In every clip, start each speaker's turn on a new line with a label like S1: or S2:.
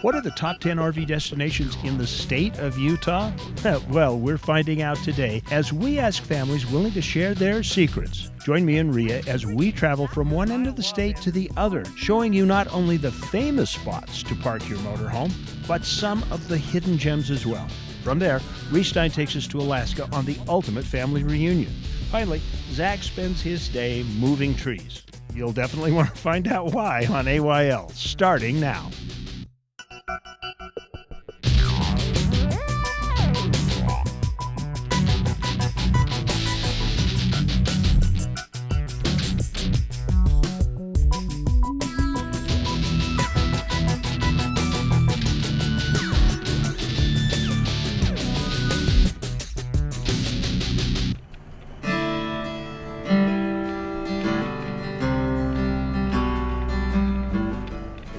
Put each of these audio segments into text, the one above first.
S1: What are the top 10 RV destinations in the state of Utah? Well, we're finding out today as we ask families willing to share their secrets. Join me and Rhea as we travel from one end of the state to the other, showing you not only the famous spots to park your motorhome, but some of the hidden gems as well. From there, Rhea takes us to Alaska on the ultimate family reunion. Finally, Zach spends his day moving trees. You'll definitely want to find out why on AYL, starting now.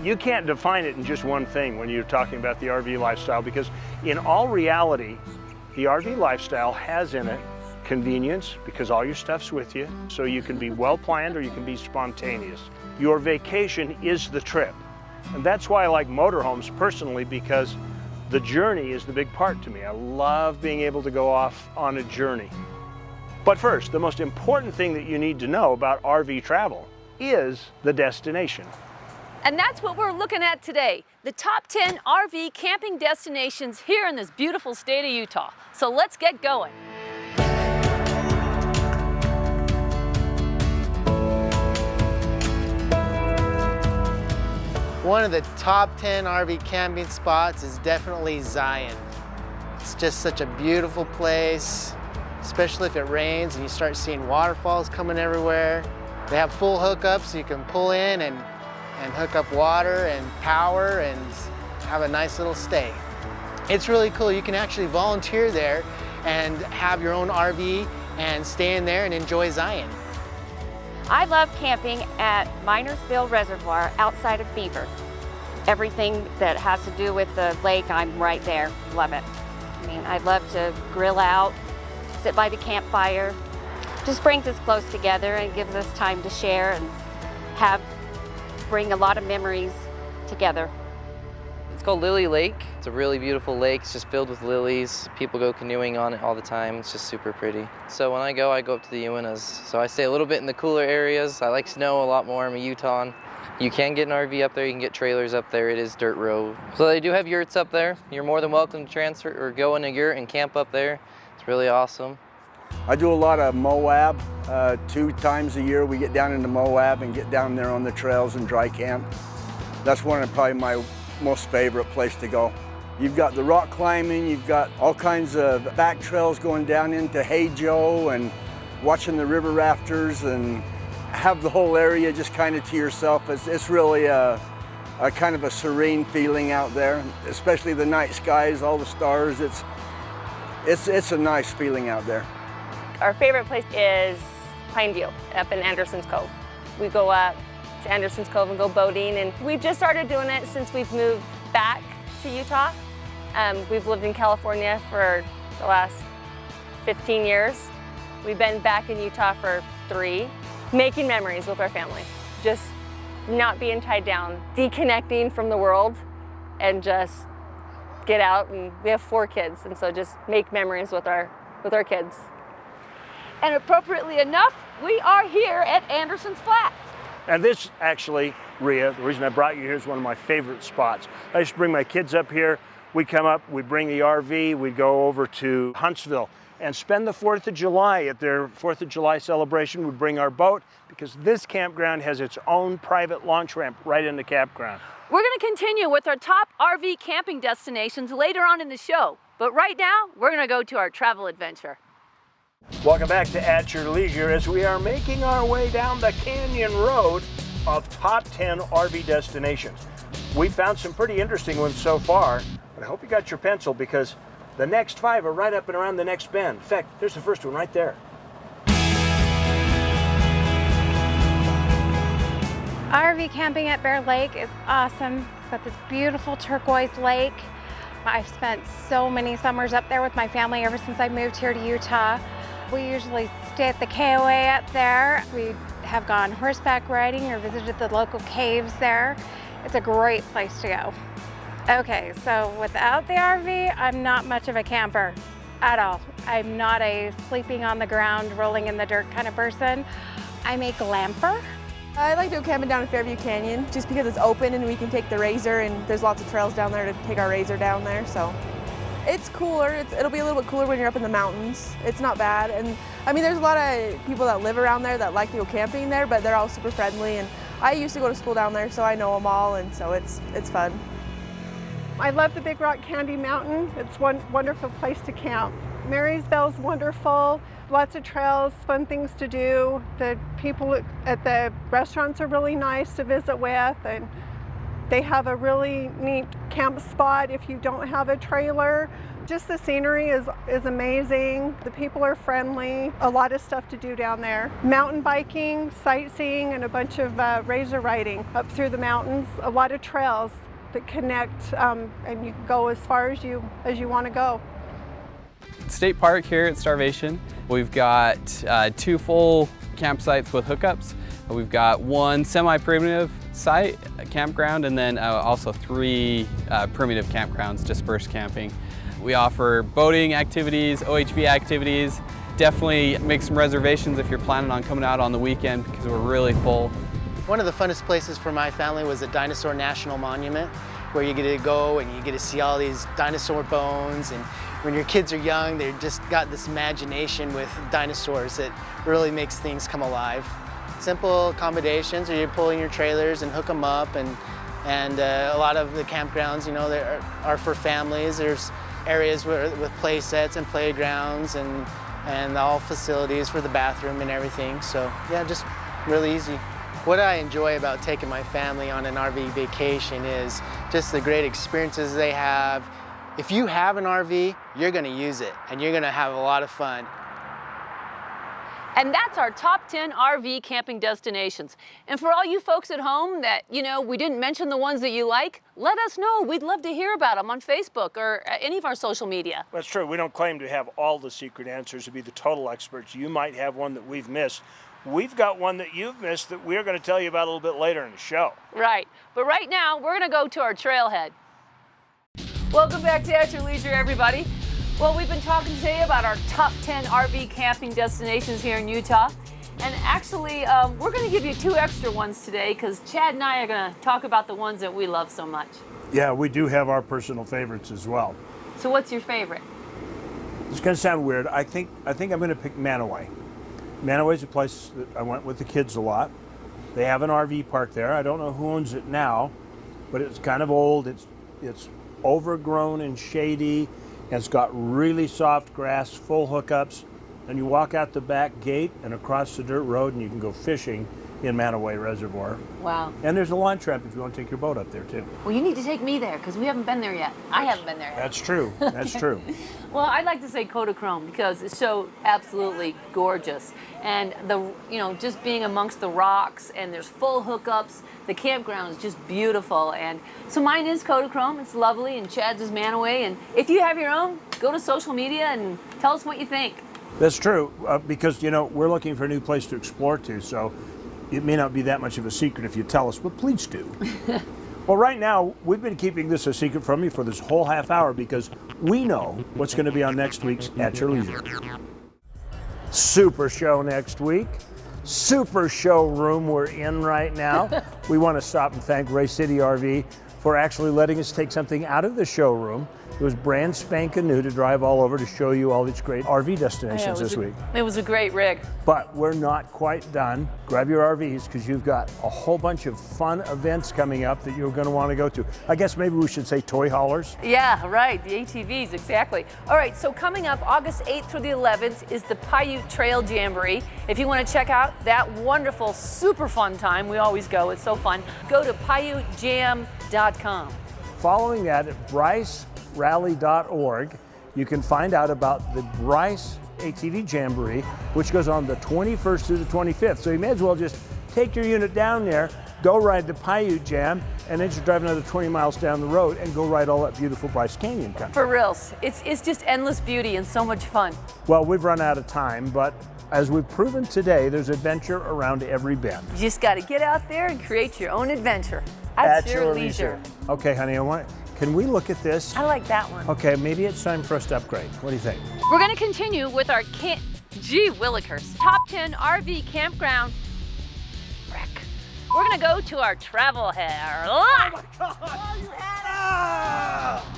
S1: You can't define it in just one thing when you're talking about the RV lifestyle, because in all reality, the RV lifestyle has in it convenience, because all your stuff's with you, so you can be well planned or you can be spontaneous. Your vacation is the trip. And that's why I like motorhomes personally, because the journey is the big part to me. I love being able to go off on a journey. But first, the most important thing that you need to know about RV travel is the destination.
S2: And that's what we're looking at today, the top 10 RV camping destinations here in this beautiful state of Utah. So let's get going.
S3: One of the top 10 RV camping spots is definitely Zion. It's just such a beautiful place, especially if it rains and you start seeing waterfalls coming everywhere. They have full hookups, so you can pull in and hook up water and power and have a nice little stay. It's really cool. You can actually volunteer there and have your own RV and stay in there and enjoy Zion.
S4: I love camping at Minersville Reservoir outside of Beaver. Everything that has to do with the lake, I'm right there. Love it. I mean, I love to grill out, sit by the campfire. Just brings us close together and gives us time to share and bring a lot of memories together.
S5: It's called Lilly Lake. It's a really beautiful lake. It's just filled with lilies. People go canoeing on it all the time. It's just super pretty. So when I go up to the Uintas. So I stay a little bit in the cooler areas. I like snow a lot more. I'm a Utahn. You can get an RV up there. You can get trailers up there. It is dirt road. So they do have yurts up there. You're more than welcome to transfer or go in a yurt and camp up there. It's really awesome.
S6: I do a lot of Moab. 2 times a year we get down into Moab and get down there on the trails and dry camp. That's one of probably my most favorite place to go. You've got the rock climbing, you've got all kinds of back trails going down into Hey Joe and watching the river rafters and have the whole area just kind of to yourself. It's really a kind of a serene feeling out there, especially the night skies, all the stars. It's a nice feeling out there.
S7: Our favorite place is Pineview, up in Anderson's Cove. We go up to Anderson's Cove and go boating, and we've just started doing it since we've moved back to Utah. We've lived in California for the last 15 years. We've been back in Utah for 3, making memories with our family. Just not being tied down, deconnecting from the world, and just get out. And we have 4 kids, and so just make memories with our kids.
S2: And appropriately enough, we are here at Anderson's Flat.
S1: And this actually, Rhea, the reason I brought you here is one of my favorite spots. I used to bring my kids up here. We'd come up, we'd bring the RV, we'd go over to Huntsville and spend the 4th of July at their 4th of July celebration. We'd bring our boat because this campground has its own private launch ramp right in the campground.
S2: We're going to continue with our top RV camping destinations later on in the show. But right now, we're going to go to our travel adventure.
S1: Welcome back to At Your Leisure as we are making our way down the canyon road of top 10 RV destinations. We found some pretty interesting ones so far, but I hope you got your pencil because the next 5 are right up and around the next bend. In fact, there's the first one right there.
S8: RV camping at Bear Lake is awesome. It's got this beautiful turquoise lake. I've spent so many summers up there with my family ever since I moved here to Utah. We usually stay at the KOA up there. We have gone horseback riding or visited the local caves there. It's a great place to go. Okay, so without the RV, I'm not much of a camper at all. I'm not a sleeping on the ground, rolling in the dirt kind of person. I'm a glamper.
S9: I like to go camping down in Fairview Canyon just because it's open and we can take the Razor, and there's lots of trails down there to take our Razor down there. So it's cooler. It'll be a little bit cooler when you're up in the mountains. It's not bad. And I mean, there's a lot of people that live around there that like to go camping there, but they're all super friendly. And I used to go to school down there, so I know them all, and so it's fun.
S10: I love the Big Rock Candy Mountain. It's one wonderful place to camp. Marysville's wonderful, lots of trails, fun things to do. The people at the restaurants are really nice to visit with, and they have a really neat camp spot if you don't have a trailer. Just the scenery is amazing. The people are friendly. A lot of stuff to do down there. Mountain biking, sightseeing, and a bunch of razor riding up through the mountains. A lot of trails that connect, and you can go as far as you want to go.
S11: State Park here at Starvation. We've got 2 full campsites with hookups. We've got 1 semi-primitive site, a campground, and then also 3 primitive campgrounds, dispersed camping. We offer boating activities, OHV activities. Definitely make some reservations if you're planning on coming out on the weekend because we're really full.
S3: One of the funnest places for my family was the Dinosaur National Monument, where you get to go and you get to see all these dinosaur bones. And when your kids are young, they've just got this imagination with dinosaurs that really makes things come alive. Simple accommodations, or you pull in your trailers and hook them up, and a lot of the campgrounds, you know, are for families. There's areas with play sets and playgrounds and all facilities for the bathroom and everything. So yeah, just really easy. What I enjoy about taking my family on an RV vacation is just the great experiences they have. If you have an RV, you're gonna use it and you're gonna have a lot of fun.
S2: And that's our top 10 RV camping destinations. And for all you folks at home that, you know, we didn't mention the ones that you like, let us know. We'd love to hear about them on Facebook or any of our social media.
S1: That's true. We don't claim to have all the secret answers, to be the total experts. You might have one that we've missed. We've got one that you've missed that we're going to tell you about a little bit later in the show.
S2: Right. But right now, we're going to go to our trailhead. Welcome back to At Your Leisure, everybody. Well, we've been talking today about our top 10 RV camping destinations here in Utah. And actually, we're going to give you 2 extra ones today because Chad and I are going to talk about the ones that we love so much.
S1: Yeah, we do have our personal favorites as well.
S2: So what's your favorite?
S1: It's going to sound weird. I think I'm going to pick Manaway. Manaway's a place that I went with the kids a lot. They have an RV park there. I don't know who owns it now, but it's kind of old. It's overgrown and shady. And it's got really soft grass, full hookups. And you walk out the back gate and across the dirt road and you can go fishing in Manaway Reservoir.
S2: Wow.
S1: And there's a launch ramp if you want to take your boat up there too.
S2: Well, you need to take me there because we haven't been there yet. I haven't been there yet.
S1: That's true. That's true.
S2: Well, I'd like to say Kodachrome because it's so absolutely gorgeous. And just being amongst the rocks, and there's full hookups. The campground is just beautiful. And so mine is Kodachrome. It's lovely, and Chad's is Manaway. And if you have your own, go to social media and tell us what you think.
S1: That's true, because we're looking for a new place to explore to, so it may not be that much of a secret if you tell us, but please do. Well, right now, we've been keeping this a secret from you for this whole half hour because we know what's going to be on next week's At Your Leisure. Super show next week. Super showroom we're in right now. We want to stop and thank Ray Citte RV for actually letting us take something out of the showroom. It was brand spanking new to drive all over to show you all these great RV destinations this week.
S2: It was a great rig.
S1: But we're not quite done. Grab your RVs because you've got a whole bunch of fun events coming up that you're going to want to go to. I guess maybe we should say toy haulers.
S2: Yeah, right, the ATVs, exactly. All right, so coming up August 8th through the 11th is the Paiute Trail Jamboree. If you want to check out that wonderful, super fun time, we always go, it's so fun, go to PaiuteJam.com.
S1: Following that at BryceRally.org, you can find out about the Bryce ATV Jamboree, which goes on the 21st through the 25th. So you may as well just take your unit down there, go ride the Paiute Jam, and then just drive another 20 miles down the road and go ride all that beautiful Bryce Canyon country.
S2: For reals, it's just endless beauty and so much fun.
S1: Well, we've run out of time, but as we've proven today, there's adventure around every bend.
S2: You just got to get out there and create your own adventure. At your leisure.
S1: Okay, honey, Can we look at this?
S7: I like that one.
S1: Okay, maybe it's time for us to upgrade. What do you think?
S2: We're gonna continue with our gee willikers, top 10 RV campground wreck. We're gonna go to our travel hair.
S1: Oh my God! Oh, you had it!